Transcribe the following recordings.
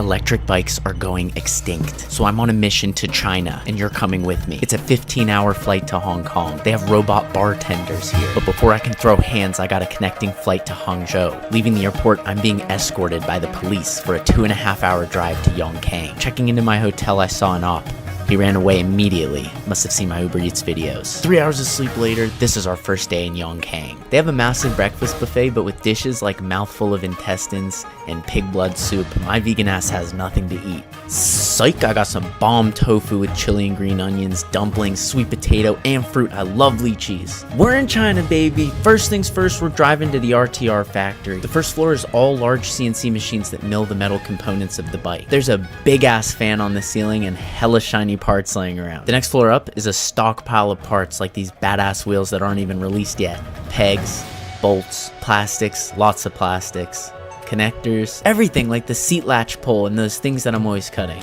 electric bikes are going extinct. So I'm on a mission to China, and you're coming with me. It's a 15-hour flight to Hong Kong. They have robot bartenders here. But before I can throw hands, I got a connecting flight to Hangzhou. Leaving the airport, I'm being escorted by the police for a 2.5-hour drive to Yongkang. Checking into my hotel, I saw an op. He ran away immediately. Must have seen my Uber Eats videos. 3 hours of sleep later, this is our first day in Yongkang. They have a massive breakfast buffet, but with dishes like mouthful of intestines and pig blood soup. My vegan ass has nothing to eat. Psych, I got some bomb tofu with chili and green onions, dumplings, sweet potato, and fruit. I love lychees. We're in China, baby. First things first, we're driving to the RTR factory. The first floor is all large CNC machines that mill the metal components of the bike. There's a big ass fan on the ceiling and hella shiny parts laying around. The next floor up is a stockpile of parts like these badass wheels that aren't even released yet. Pegs, bolts, plastics, lots of plastics, connectors, everything like the seat latch pole and those things that I'm always cutting.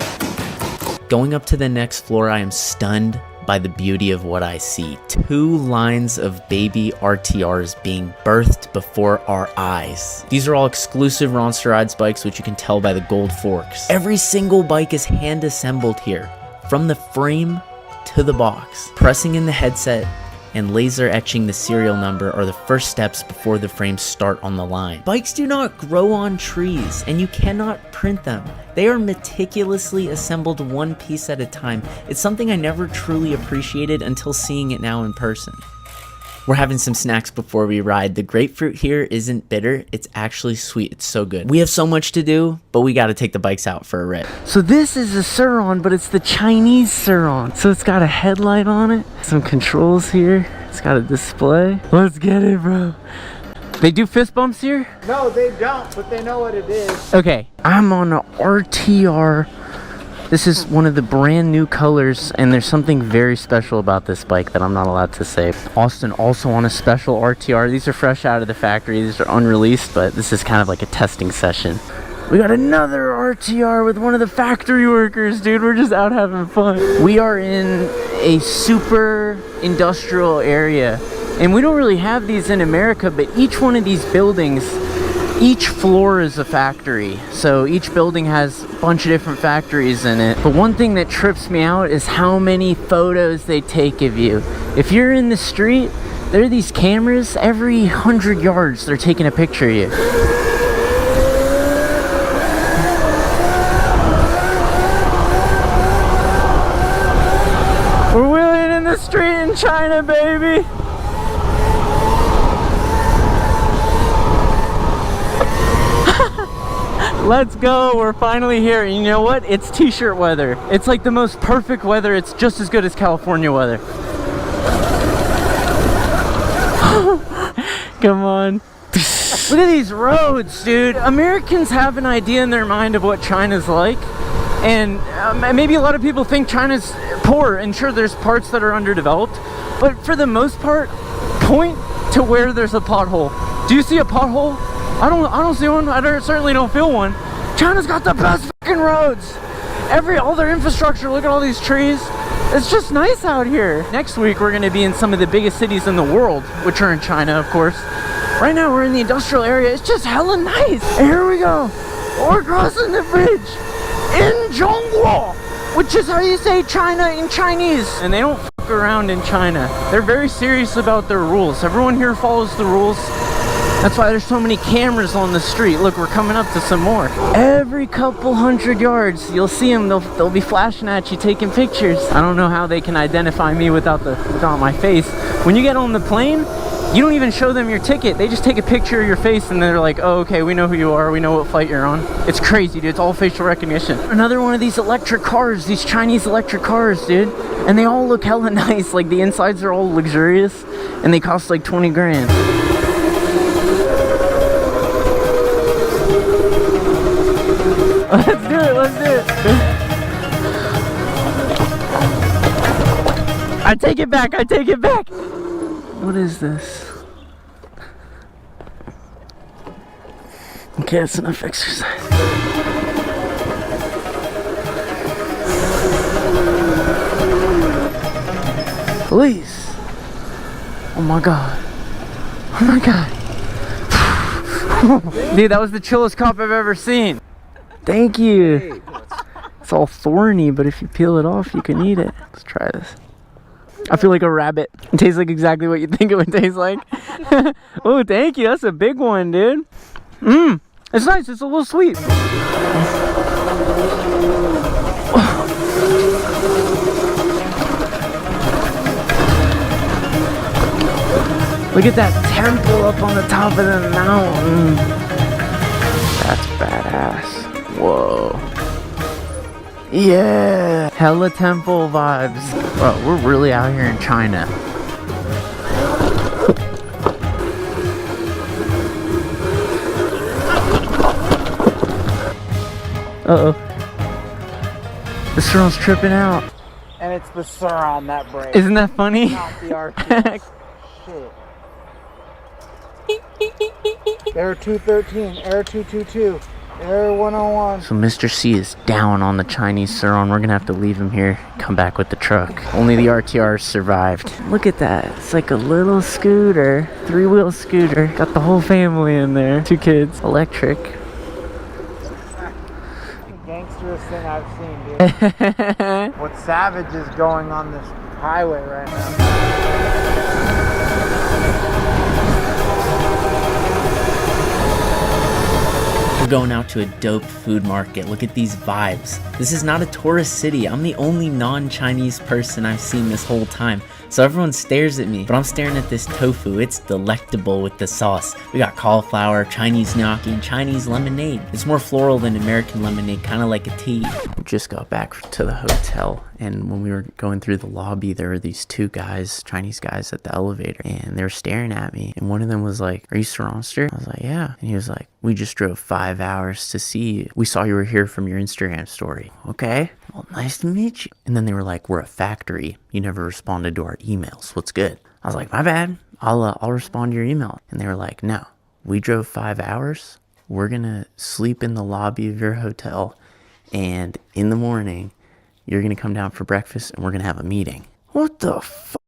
Going up to the next floor, I am stunned by the beauty of what I see. 2 lines of baby RTRs being birthed before our eyes. These are all exclusive Ronster Rides bikes, which you can tell by the gold forks. Every single bike is hand assembled here, from the frame to the box. Pressing in the headset and laser etching the serial number are the first steps before the frames start on the line. Bikes do not grow on trees, and you cannot print them. They are meticulously assembled one piece at a time. It's something I never truly appreciated until seeing it now in person. We're having some snacks before we ride. The grapefruit here isn't bitter, it's actually sweet. It's so good. We have so much to do, but we gotta take the bikes out for a rip. So this is a Sur Ronster, but it's the Chinese Sur Ronster. So it's got a headlight on it, some controls here, it's got a display. Let's get it, bro. They do fist bumps here? No, they don't, but they know what it is. Okay, I'm on an RTR. This is one of the brand new colors, and there's something very special about this bike that I'm not allowed to say. Austin also on a special RTR. These are fresh out of the factory. These are unreleased, but this is kind of like a testing session. We got another RTR with one of the factory workers, dude. We're just out having fun. We are in a super industrial area, and we don't really have these in America, but each one of these buildings, each floor is a factory, so each building has a bunch of different factories in it. But one thing that trips me out is how many photos they take of you. If you're in the street, there are these cameras every 100 yards, they're taking a picture of you. We're wheeling in the street in China, baby! Let's go, we're finally here. And you know what? It's t-shirt weather. It's like the most perfect weather. It's just as good as California weather. Come on. Look at these roads, dude. Americans have an idea in their mind of what China's like. And maybe a lot of people think China's poor. And sure, there's parts that are underdeveloped. But for the most part, point to where there's a pothole. Do you see a pothole? I don't see one. I certainly don't feel one. China's got the best fucking roads. All their infrastructure, look at all these trees. It's just nice out here. Next week, we're gonna be in some of the biggest cities in the world, which are in China, of course. Right now, we're in the industrial area. It's just hella nice. And here we go. We're crossing the bridge in Zhongguo, which is how you say China in Chinese. And they don't fuck around in China. They're very serious about their rules. Everyone here follows the rules. That's why there's so many cameras on the street. Look, we're coming up to some more. Every couple 100 yards, you'll see them. They'll be flashing at you, taking pictures. I don't know how they can identify me without my face. When you get on the plane, you don't even show them your ticket. They just take a picture of your face and they're like, oh, okay, we know who you are. We know what flight you're on. It's crazy, dude. It's all facial recognition. Another one of these electric cars, these Chinese electric cars, dude. And they all look hella nice. Like the insides are all luxurious and they cost like 20 grand. Let's do it, let's do it. I take it back, I take it back. What is this? Okay, that's enough exercise. Police. Oh my god. Oh my god. Dude, that was the chillest cop I've ever seen. Thank you. It's all thorny, but if you peel it off, you can eat it. Let's try this. I feel like a rabbit. It tastes like exactly what you think it would taste like. Oh, thank you. That's a big one, dude. It's nice. It's a little sweet. Look at that temple up on the top of the mountain. That's badass. Whoa. Yeah. Hella temple vibes. Bro, we're really out here in China. Uh-oh. The Sur's tripping out. And it's the Sur on that brake. Isn't that funny? Not the RTS. Shit. Air 213, Air 222, Air 101. So Mr. C is down on the Chinese Suron. We're gonna have to leave him here, come back with the truck. Only the RTR survived. Look at that. It's like a little scooter, 3-wheel scooter. Got the whole family in there. 2 kids, electric. Gangsterest thing I've seen, dude. What savage is going on this highway right now? We're going out to a dope food market. Look at these vibes. This is not a tourist city. I'm the only non-Chinese person I've seen this whole time. So everyone stares at me, but I'm staring at this tofu. It's delectable with the sauce. We got cauliflower, Chinese gnocchi, and Chinese lemonade. It's more floral than American lemonade, kind of like a tea. We just got back to the hotel, and when we were going through the lobby, there were these 2 guys, Chinese guys at the elevator, and they were staring at me. And one of them was like, "Are you Sur Ronster?" I was like, "Yeah." And he was like, "We just drove 5 hours to see you. We saw you were here from your Instagram story." Okay, well, nice to meet you. And then they were like, "We're a factory. You never responded to our emails. What's good?" I was like, "My bad. I'll respond to your email." And they were like, "No, we drove 5 hours. We're gonna sleep in the lobby of your hotel, and in the morning, you're gonna come down for breakfast, and we're gonna have a meeting." What the fuck?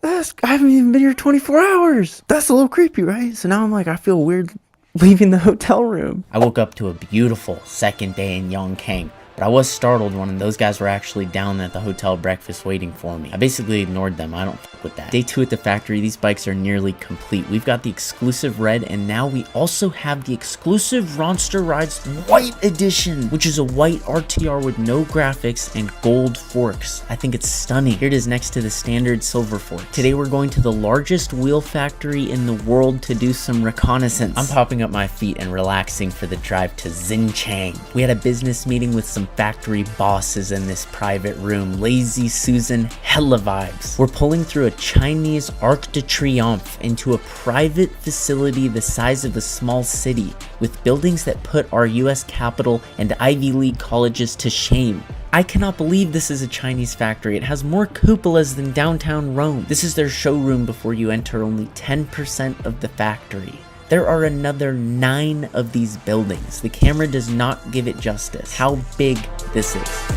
I haven't even been here 24 hours. That's a little creepy, right? So now I'm like, I feel weird leaving the hotel room. I woke up to a beautiful second day in Yongkang, but I was startled when those guys were actually down at the hotel breakfast waiting for me. I basically ignored them. I don't fuck with that. Day 2 at the factory, these bikes are nearly complete. We've got the exclusive red, and now we also have the exclusive Ronster Rides White Edition, which is a white RTR with no graphics and gold forks. I think it's stunning. Here it is next to the standard silver forks. Today we're going to the largest wheel factory in the world to do some reconnaissance. I'm popping up my feet and relaxing for the drive to Xinjiang. We had a business meeting with some factory bosses in this private room. Lazy Susan, hella vibes. We're pulling through a Chinese Arc de Triomphe into a private facility the size of a small city, with buildings that put our US Capitol and Ivy League colleges to shame. I cannot believe this is a Chinese factory. It has more cupolas than downtown Rome. This is their showroom before you enter only 10% of the factory. There are another 9 of these buildings. The camera does not give it justice how big this is.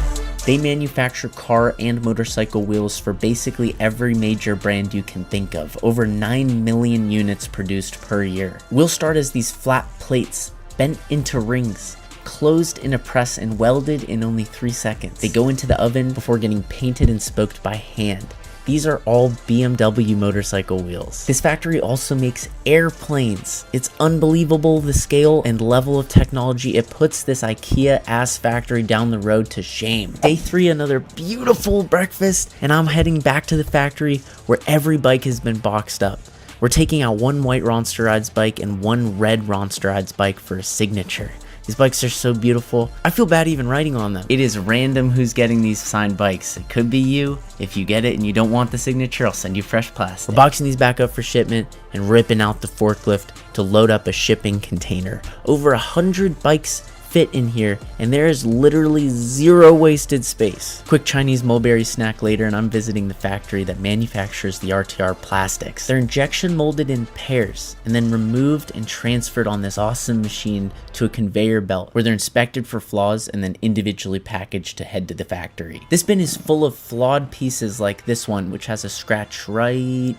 They manufacture car and motorcycle wheels for basically every major brand you can think of. Over 9 million units produced per year. Wheels start as these flat plates, bent into rings, closed in a press and welded in only 3 seconds. They go into the oven before getting painted and smoked by hand. These are all BMW motorcycle wheels. This factory also makes airplanes. It's unbelievable the scale and level of technology. It puts this IKEA-ass factory down the road to shame. Day 3, another beautiful breakfast, and I'm heading back to the factory where every bike has been boxed up. We're taking out 1 white Ronster Rides bike and 1 red Ronster Rides bike for a signature. These bikes are so beautiful. I feel bad even writing on them. It is random who's getting these signed bikes. It could be you. If you get it and you don't want the signature, I'll send you fresh plastic. We're boxing these back up for shipment and ripping out the forklift to load up a shipping container. Over 100 bikes fit in here, and there is literally 0 wasted space. Quick Chinese mulberry snack later, and I'm visiting the factory that manufactures the RTR plastics. They're injection molded in pairs and then removed and transferred on this awesome machine to a conveyor belt where they're inspected for flaws and then individually packaged to head to the factory. This bin is full of flawed pieces like this one, which has a scratch right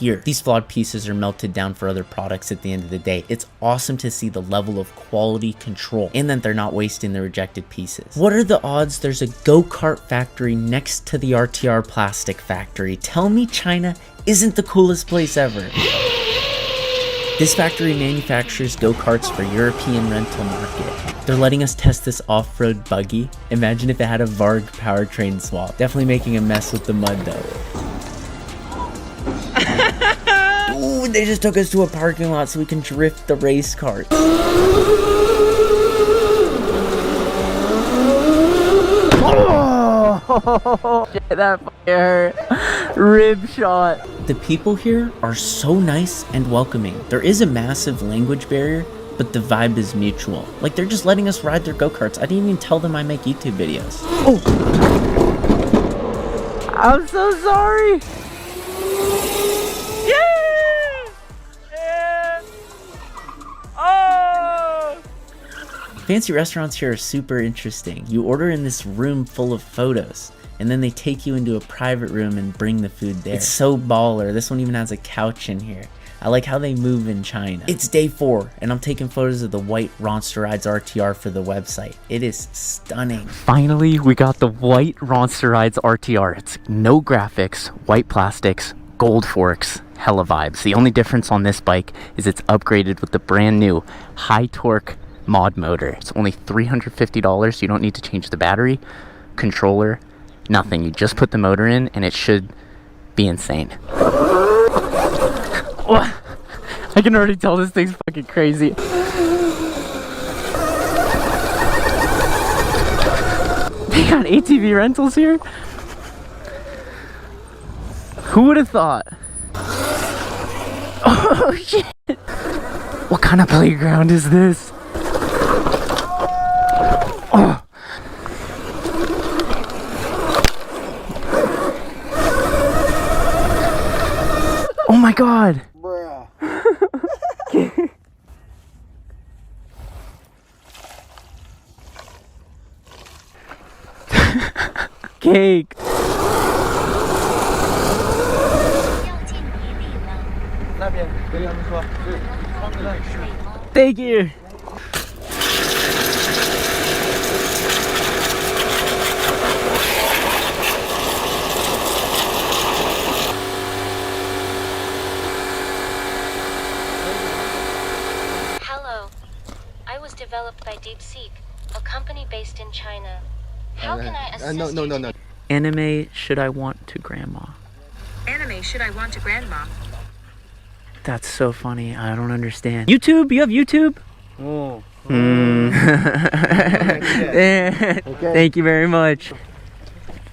here. These flawed pieces are melted down for other products at the end of the day. It's awesome to see the level of quality control and that they're not wasting the rejected pieces. What are the odds there's a go-kart factory next to the RTR plastic factory? Tell me China isn't the coolest place ever. This factory manufactures go-karts for European rental market. They're letting us test this off-road buggy. Imagine if it had a Varg powertrain swap. Definitely making a mess with the mud though. Ooh, they just took us to a parking lot so we can drift the race cart. Oh, shit, that fucking hurt. Rib shot. The people here are so nice and welcoming. There is a massive language barrier, but the vibe is mutual. Like, they're just letting us ride their go-karts. I didn't even tell them I make YouTube videos. Oh! I'm so sorry! Yeah! Yeah! Oh! Fancy restaurants here are super interesting. You order in this room full of photos, and then they take you into a private room and bring the food there. It's so baller. This one even has a couch in here. I like how they move in China. It's day 4, and I'm taking photos of the white Ronster Rides RTR for the website. It is stunning. Finally, we got the white Ronster Rides RTR. It's no graphics, white plastics, gold forks, hella vibes. The only difference on this bike is it's upgraded with the brand new high torque mod motor. It's only $350. You don't need to change the battery, controller, nothing. You just put the motor in and it should be insane. I can already tell this thing's fucking crazy. They got ATV rentals here? Who would have thought? Oh shit! What kind of playground is this? Oh. Oh my god! Bruh. Cake! Thank you! Developed by DeepSeek, a company based in China. How can I assist No. Anime should I want to grandma? Anime should I want to grandma? That's so funny. I don't understand. YouTube? You have YouTube? Oh. Okay. Thank you very much.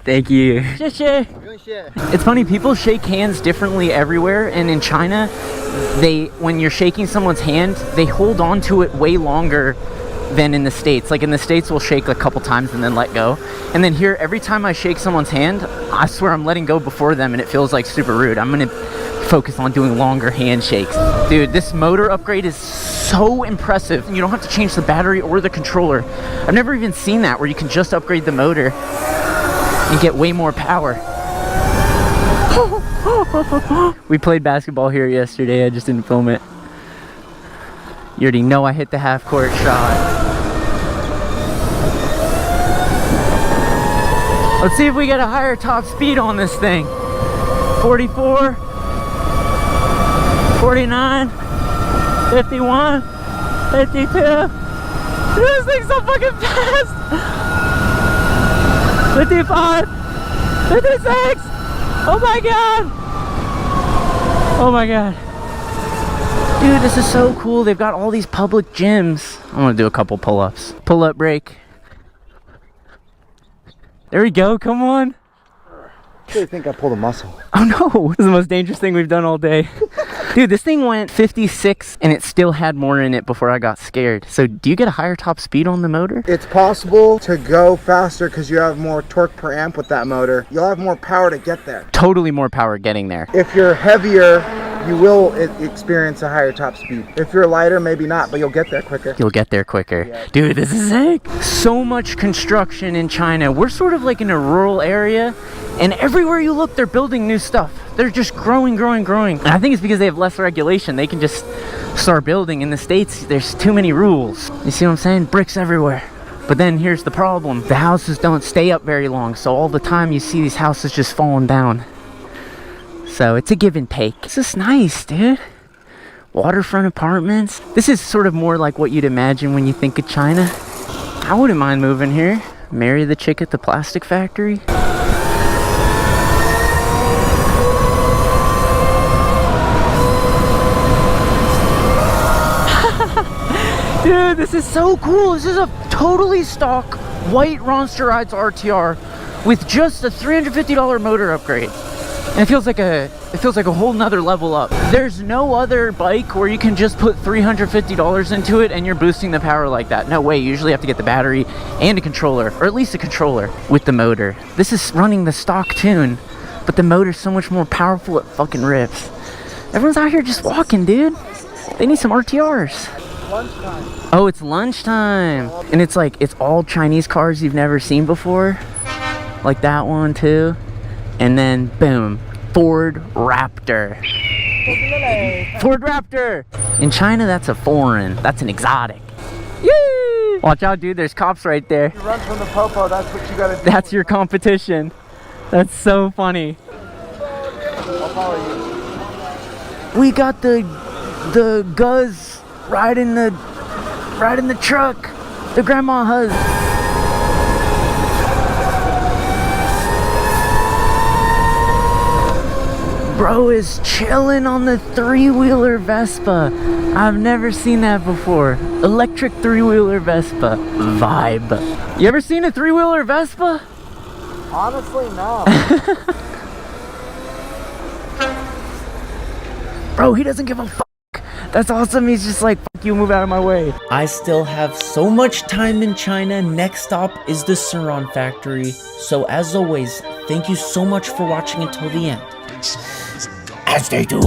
Thank you. It's funny, people shake hands differently everywhere, and in China, when you're shaking someone's hand, they hold on to it way longer than in the States. Like in the States, we'll shake a couple times and then let go. And then here, every time I shake someone's hand, I swear I'm letting go before them, and it feels like super rude. I'm gonna focus on doing longer handshakes. Dude, this motor upgrade is so impressive. You don't have to change the battery or the controller. I've never even seen that, where you can just upgrade the motor and get way more power. We played basketball here yesterday. I just didn't film it. You already know I hit the half court shot. Let's see if we get a higher top speed on this thing. 44, 49, 51, 52. This thing's so fucking fast. 55, 56. Oh my god. Oh my god. Dude, this is so cool. They've got all these public gyms. I'm gonna do a couple pull-ups. Pull-up break. There we go, come on. I really think I pulled a muscle. Oh no, this is the most dangerous thing we've done all day. Dude, this thing went 56 and it still had more in it before I got scared. So do you get a higher top speed on the motor? It's possible to go faster because you have more torque per amp with that motor. You'll have more power to get there. Totally more power getting there. If you're heavier, you will experience a higher top speed. If you're lighter, maybe not, but you'll get there quicker. You'll get there quicker. Yeah. Dude, this is sick. So much construction in China. We're sort of like in a rural area, and everywhere you look, they're building new stuff. They're just growing. And I think it's because they have less regulation. They can just start building. In the States, there's too many rules. You see what I'm saying? Bricks everywhere. But then here's the problem. The houses don't stay up very long, so all the time you see these houses just falling down. So it's a give and take. This is nice, dude. Waterfront apartments. This is sort of more like what you'd imagine when you think of China. I wouldn't mind moving here. Marry the chick at the plastic factory. Dude, this is so cool. This is a totally stock white Ronster Rides RTR with just a $350 motor upgrade. And it feels like a whole nother level up. There's no other bike where you can just put $350 into it and you're boosting the power like that. No way, you usually have to get the battery and a controller, or at least a controller with the motor. This is running the stock tune, but the motor's so much more powerful, it fucking rips. Everyone's out here just walking, dude. They need some RTRs. Lunchtime. Oh, it's lunchtime. And it's like, it's all Chinese cars you've never seen before. Like that one too. And then, boom, Ford Raptor. Ford Raptor! In China, that's a foreign. That's an exotic. Yay! Watch out, dude. There's cops right there. You run from the popo, that's what you gotta do. That's your competition. That's so funny. I'll follow you. We got the Guz right in the truck. The grandma hus. Bro is chilling on the three-wheeler Vespa. I've never seen that before. Electric three-wheeler Vespa vibe. You ever seen a three-wheeler Vespa? Honestly, no. Bro, he doesn't give a fuck. That's awesome. He's just like, fuck you, move out of my way. I still have so much time in China. Next stop is the Sur Ronster factory. So as always, thank you so much for watching until the end. As they do.